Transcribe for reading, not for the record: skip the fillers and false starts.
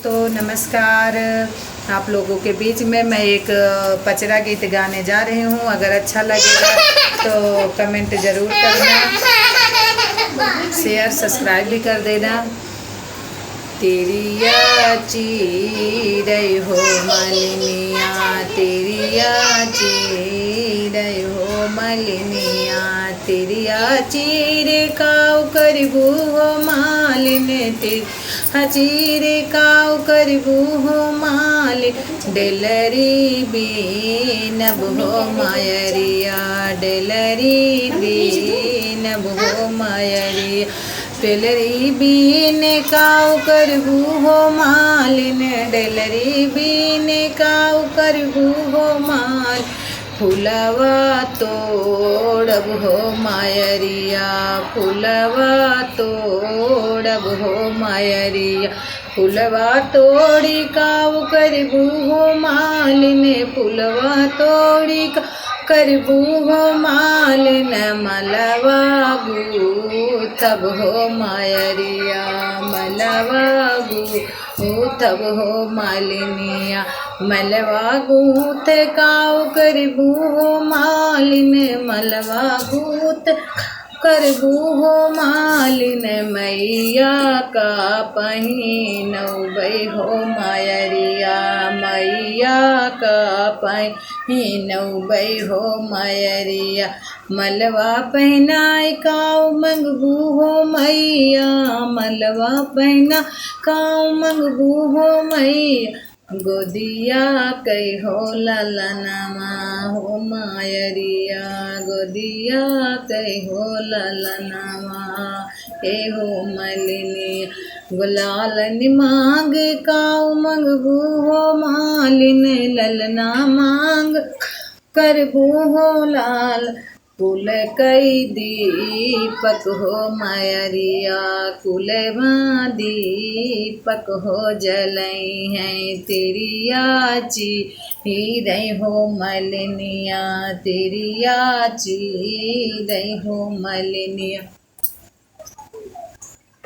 तो नमस्कार। आप लोगों के बीच में मैं एक पचरा गीत गाने जा रही हूँ। अगर अच्छा लगेगा तो कमेंट ज़रूर करना, शेयर सब्सक्राइब भी कर देना। तेरी याची रही हो मालिनिया, तेरी याची रही हो मालिनिया, तेरी याची रे काव करबू हो मालिने, तेरी हाची रे काव करबू हो मालिन, डेलरी बीनब हो मायरिया, डेलरी बीनब हो मायरिया, डेलरी बीन काव करबू हो मालिन, डेलरी बीन काव करबू हो माल, फुलवा तोड़ब हो मायरिया, फुलवा तोड़ब हो मायरिया, फुलवा तोड़ी काव करबू हो मालिन, फुलवा तोड़ी करबू हो मालिन, मलवा गूथब हो मायरिया, मलवा गूथब हो मालिनिया, मलवा गूथ काव करबू हो मालिन, मलवा गूथ करबू हो मालिन, मैया का पहिनौबै हो मायरिया, मैया का पहिनौबै हो मायरिया, मलवा पहनाय काव मंगबू हो मैया, मलवा पहना काव मंगबू हो मैया, गोदिया कई हो ललनमा हो मायरिया, गोदिया कई हो ललनमा हे हो मलिनी, गुलालन मांग काव मंगबू हो मालिन, ललना मांग करबू हो लाल, कुल कई दीपक हो मायरिया, कुलवा दीपक हो जलई हैं, तेरी याची रही हो मलिनिया, तेरी याची रही हो मलिनिया।